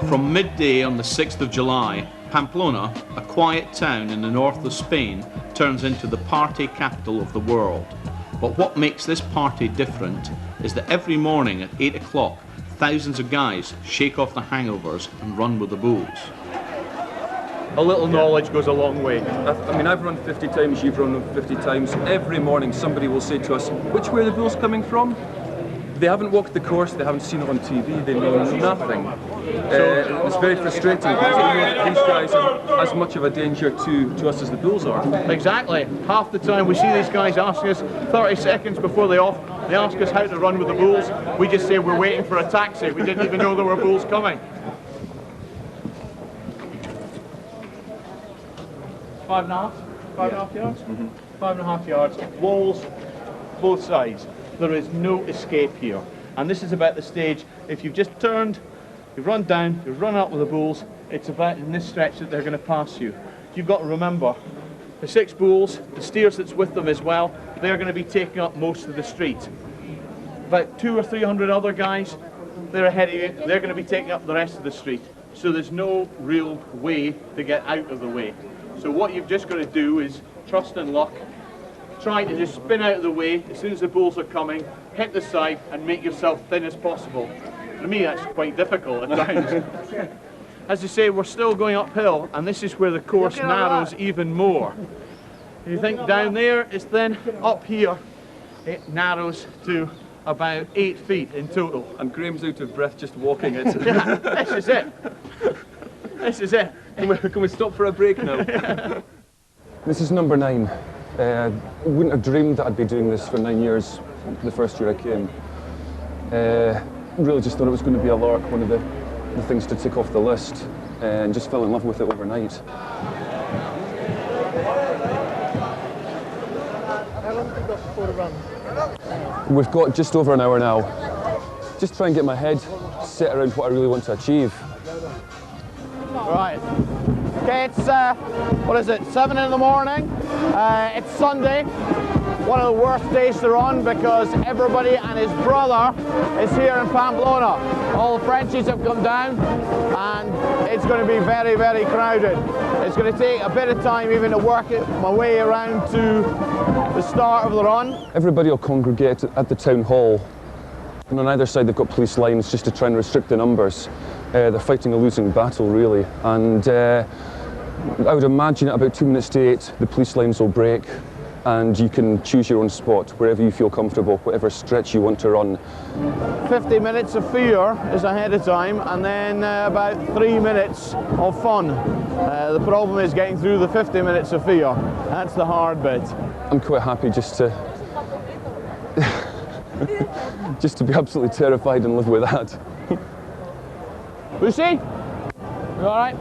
From midday on the 6th of July, Pamplona, a quiet town in the north of Spain, turns into the party capital of the world. But what makes this party different is that every morning at 8 o'clock, thousands of guys shake off the hangovers and run with the bulls. A little knowledge goes a long way. I mean, I've run 50 times, you've run 50 times. Every morning somebody will say to us, which way are the bulls coming from? They haven't walked the course, they haven't seen it on TV, they know nothing. It's very frustrating because these guys are as much of a danger to us as the bulls are. Exactly. Half the time we see these guys asking us 30 seconds before they ask us how to run with the bulls. We just say we're waiting for a taxi. We didn't even know there were bulls coming. 5.5 yards? Mm-hmm. 5.5 yards. Walls, both sides. There is no escape here. And this is about the stage, if you've just turned, you've run down, you've run up with the bulls, it's about in this stretch that they're going to pass you. You've got to remember, the 6 bulls, the steers that's with them as well, they're going to be taking up most of the street. About 200 or 300 other guys, they're ahead of you, they're going to be taking up the rest of the street. So there's no real way to get out of the way. So what you've just got to do is trust and luck, try to just spin out of the way as soon as the bulls are coming, hit the side and make yourself thin as possible. For me that's quite difficult at times. As I say, we're still going uphill and this is where the course narrows even more. You think down there is thin, up here it narrows to about 8 feet in total. And Graham's out of breath just walking it. Yeah, this is it. This is it. Can we stop for a break now? This is number 9. I wouldn't have dreamed that I'd be doing this for 9 years, the first year I came. Really just thought it was going to be a lark, one of the things to tick off the list, and just fell in love with it overnight. How long have you got before the run? We've got just over an hour now. Just try and get my head set around what I really want to achieve. Right. Okay, it's, what is it, 7 in the morning. It's Sunday. One of the worst days to run because everybody and his brother is here in Pamplona. All the Frenchies have come down and it's going to be very, very crowded. It's going to take a bit of time even to work my way around to the start of the run. Everybody will congregate at the town hall. And on either side they've got police lines just to try and restrict the numbers. They're fighting a losing battle really. And I would imagine at about 2 minutes to 8 the police lines will break and you can choose your own spot wherever you feel comfortable, whatever stretch you want to run. 50 minutes of fear is ahead of time and then about 3 minutes of fun. The problem is getting through the 50 minutes of fear. That's the hard bit. I'm quite happy just to just to be absolutely terrified and live with that. Lucy? You all right?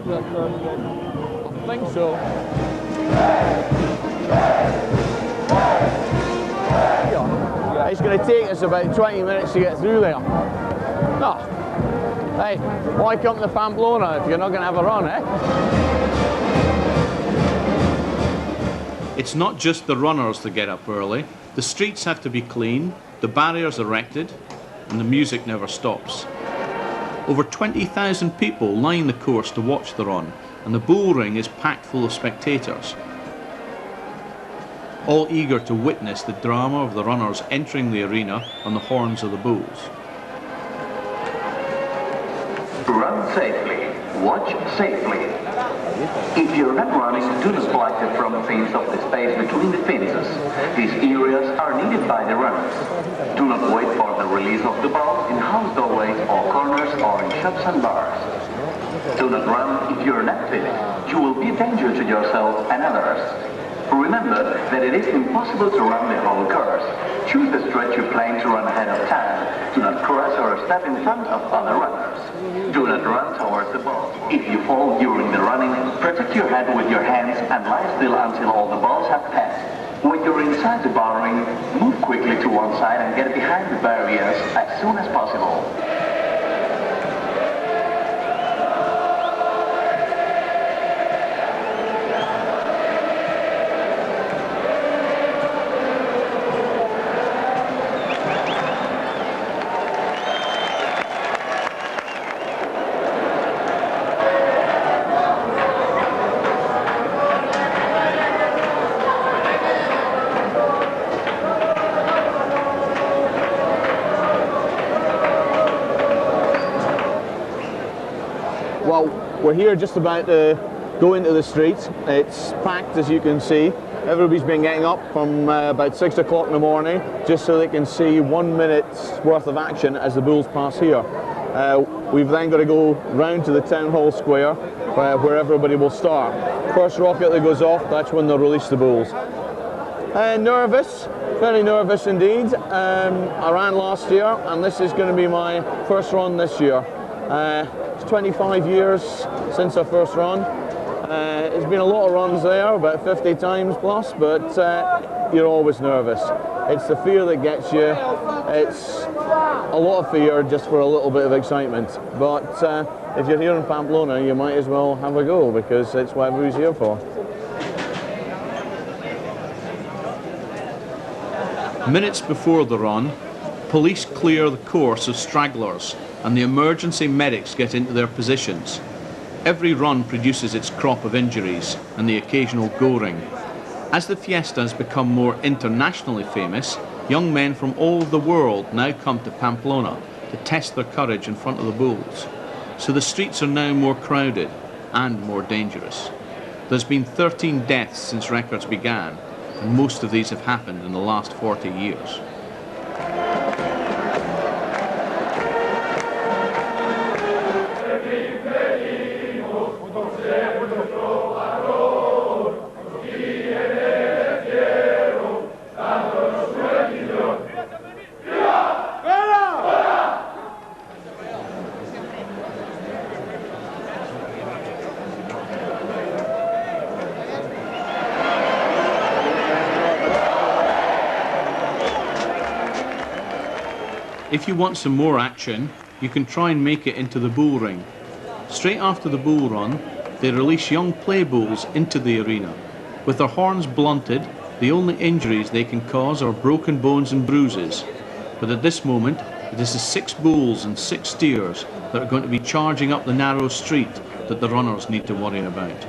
I think so. Yeah, it's going to take us about 20 minutes to get through there. Oh. Hey, why come to Pamplona if you're not going to have a run, eh? It's not just the runners that get up early. The streets have to be clean, the barriers erected, and the music never stops. Over 20,000 people line the course to watch the run, and the bull ring is packed full of spectators, all eager to witness the drama of the runners entering the arena on the horns of the bulls. Run safely, watch safely. If you're not running, do not block the front fence of the space between the fences. These areas are needed by the runners. Do not wait for the release of the ball in house doorways or corners or in shops and bars. Do not run if you're not fit. You will be a danger to yourself and others. Remember that it is impossible to run the whole course. Choose the stretch you plan to run ahead of time. Do not cross or step in front of other runners. Do not run towards the ball. If you fall during the running, protect your head with your hands and lie still until all the balls have passed. When you're inside the ball ring, move quickly to one side and get behind the barriers as soon as possible. Well, we're here just about to go into the street. It's packed, as you can see. Everybody's been getting up from about 6 o'clock in the morning just so they can see 1 minute's worth of action as the bulls pass here. We've then got to go round to the town hall square where everybody will start. First rocket that goes off, that's when they'll release the bulls. Nervous, very nervous indeed. I ran last year and this is going to be my first run this year. It's 25 years since I first run. It's been a lot of runs there, about 50 times plus, but you're always nervous. It's the fear that gets you. It's a lot of fear just for a little bit of excitement. But if you're here in Pamplona, you might as well have a go because it's what everybody's here for. Minutes before the run, police clear the course of stragglers and the emergency medics get into their positions. Every run produces its crop of injuries and the occasional go-ring. As the fiesta has become more internationally famous, young men from all over the world now come to Pamplona to test their courage in front of the bulls. So the streets are now more crowded and more dangerous. There's been 13 deaths since records began, and most of these have happened in the last 40 years. If you want some more action, you can try and make it into the bull ring. Straight after the bull run, they release young play bulls into the arena. With their horns blunted, the only injuries they can cause are broken bones and bruises. But at this moment, it is the 6 bulls and 6 steers that are going to be charging up the narrow street that the runners need to worry about.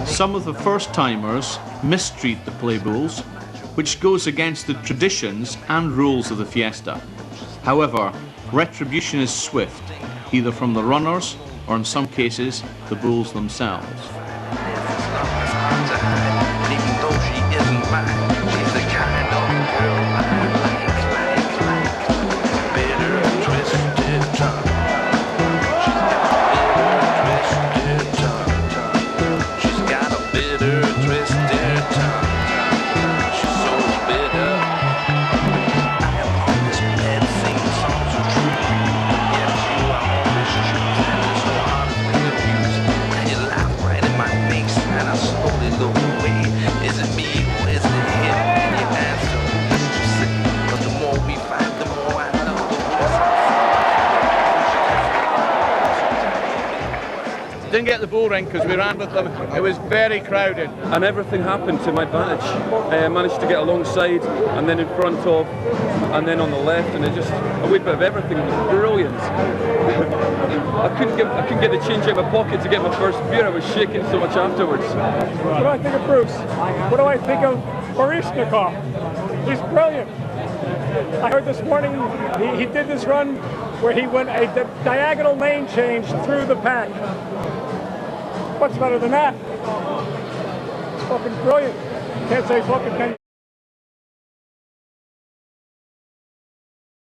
Some of the first-timers mistreat the play bulls, which goes against the traditions and rules of the fiesta. However, retribution is swift, either from the runners or in some cases, the bulls themselves. Didn't get the bull ring because we ran with them. It was very crowded. And everything happened to my advantage. I managed to get alongside, and then in front of, and then on the left, and it just a wee bit of everything. It was brilliant. I couldn't get the change out of my pocket to get my first beer. I was shaking so much afterwards. What do I think of Bruce? What do I think of Baryshnikov? He's brilliant. I heard this morning he did this run where he went a diagonal lane change through the pack. What's better than that? It's fucking brilliant. Can't say fucking can you?